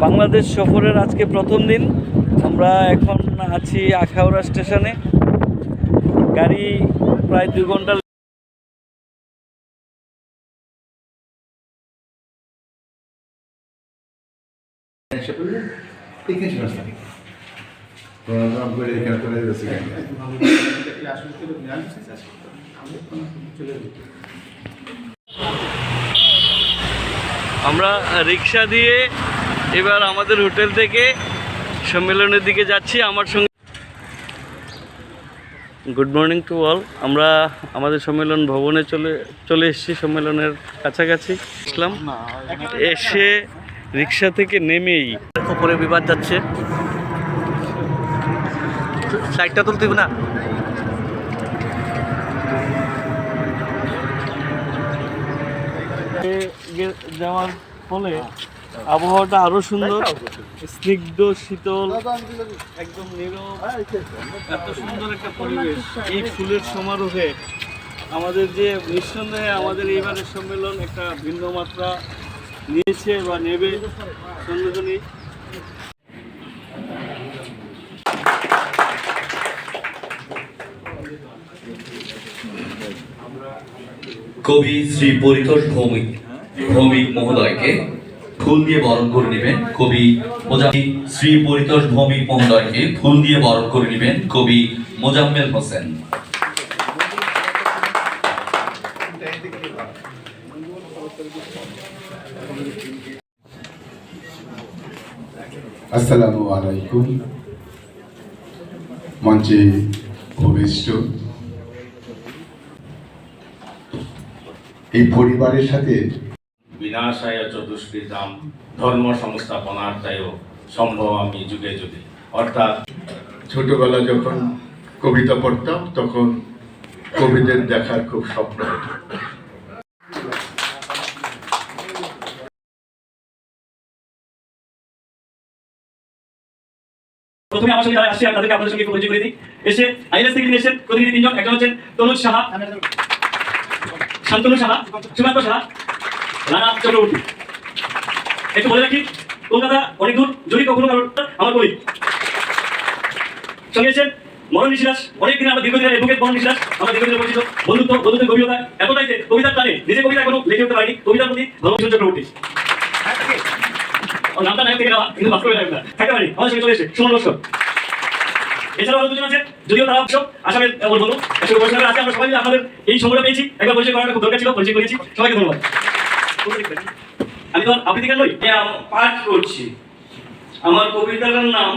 বাংলাদেশ সফরের আজকে প্রথম দিন। আমরা এখন আছি আখাউড়া স্টেশনে। গাড়ি প্রায় 2 ঘন্টা। আমরা রিক্সা দিয়ে এবার আমাদের হোটেল থেকে সম্মেলনের দিকে যাচ্ছি। আমার সঙ্গে গুড মর্নিং টু অল। আমরা আমাদের সম্মেলন ভবনে চলে এসেছি। সম্মেলনের কাছাকাছি আসলাম। এসে রিক্সা থেকে নেমেই উপরে বিবাদ যাচ্ছে। সাইডটা তুলতে না, যাওয়ার ফলে আবহাওয়াটা আরো সুন্দর, স্নিগ্ধ, শীতল, একদম নীরব। এত সুন্দর একটা পরিবেশ এই ফুলের সমারোহে। আমাদের যে নিঃসন্দেহে আমাদের এইবারের সম্মেলন একটা ভিন্ন মাত্রা নিয়েছে বা নেবে সন্দেহনী। কবি শ্রী পরিতোষ ভৌমিক মহোদয়কে ফুল দিয়ে বরণ করে নেবেন কবি শ্রী পরিতোষ ভৌমিক মহোদয়কে ফুল দিয়ে বরণ করে নেবেন কবি মোজাম্মেল হোসেন। আসসালামু আলাইকুম। মঞ্চে উপবিষ্ট এই পরিবারের সাথে বিনাশায় চতুষ্কৃতাম ধর্ম সংস্থাপনার্থায় সম্ভব আমি যুগে যুগে। অর্থাৎ ছোটবেলা যখন কবিতা পড়তাম তখন কবিদের দেখার খুব স্বপ্ন হতো। প্রথমে আমার সঙ্গে যারা আসছে তাদেরকে আপনাদের সঙ্গে পরিচয় করে দিই। এসে আইএলএস থেকে এসেছেন প্রতিনিধি 3 জন। একজন হচ্ছেন তনুজ সাহা, শান্তনু সাহা, সুকান্ত সাহা, রানা চক্রবর্তী। একটু বলে রাখি, কলকাতা অনেক দূর, যদি কখনো আমার কবি সঙ্গে এসেছেন মরণ নিশিরাজ। অনেকদিন আমরা দীর্ঘদিনের এডভোকেট মরণ নিশিরাজ। আমরা দীর্ঘদিনের পরিচিত, বন্ধুত্বের গভীরতা এতটাই যে কবিতার টানে নিজে কবিতা এখনো লিখে উঠতে পারিনি। কবিতার প্রতি ভালোবাসা চক্রবর্তী। নামটা নায়ক থেকে নেওয়া, কিন্তু বাস্তবে নায়ক না। থাকতে পারি আমাদের সঙ্গে চলে এসে সুমন লস্কর। এছাড়াও আরো 2 জন আছে, যদিও তারা সব আসামের বলবো। একসাথে পরিচয় আছে। আমরা সবাই মিলে আপনাদের এই সময়টা পেয়েছি, একবার পরিচয় করাটা খুব দরকার ছিল, পরিচয় করেছি। সবাইকে ধন্যবাদ। আমি তো আবৃত্তি গান নই, পাঠ করছি। আমার কবিতাটার নাম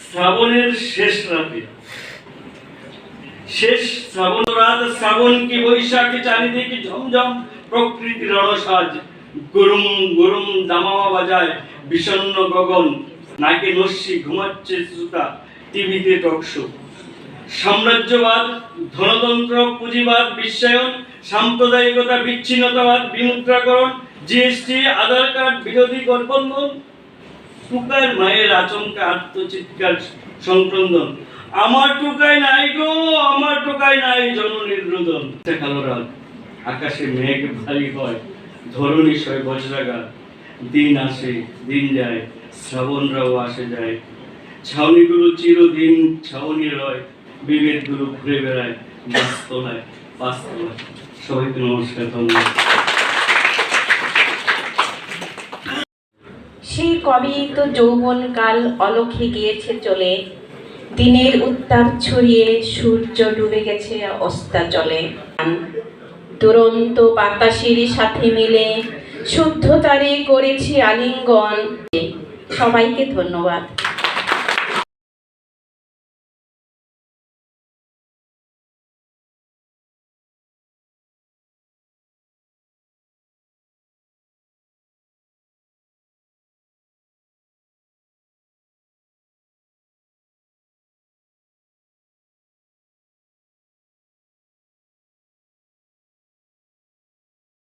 শ্রাবণের শেষ রাতে। শেষ শ্রাবণ রাত, শ্রাবণ কি বৈশাখী, চারিদিকে ঝমঝম প্রকৃতির রণসাজ। গরুম গরুম দামামা বাজায় বিষণ্ণ গগন, নাকে নস্যি ঘুমাচ্ছে শ্রোতা, টিভিতে টকশো। সাম্রাজ্যবাদ, ধনতন্ত্র, পুঁজিবাদ, বিশ্বায়ন, সাম্প্রদায়িকতা, বিচ্ছিন্নতাবাদ, বিমুদ্রাকরণ, জিএসটি, আধার কার্ড বিরোধী গঠবন্ধন, টুকার মায়ের আচমকা আত্মচিৎকার সংক্রন্দন। আমার টুকাই নাই গো, আমার টুকাই নাই জননীর রোদন। কালো রাত, আকাশে মেঘ ভারী হয়, ধরণী সয় বজ্রাঘাত। দিন আসে দিন যায়, শ্রাবণরাও আসে যায়। ছাউনিগুলো চিরদিন ছাউনি রয়, বিভেদগুলো ঘুরে বেড়ায় গাছতলায় পাঁচতলায়। সবাইকে নমস্কার, ধন্যবাদ। সেই কবি তো যৌবনকাল অলক্ষে গিয়েছে চলে, দিনের উত্তাপ ছড়িয়ে সূর্য ডুবে গেছে অস্তাচলে। দুরন্ত বাতাসের সাথে মিলে শুদ্ধতারে করেছি আলিঙ্গন। সবাইকে ধন্যবাদ।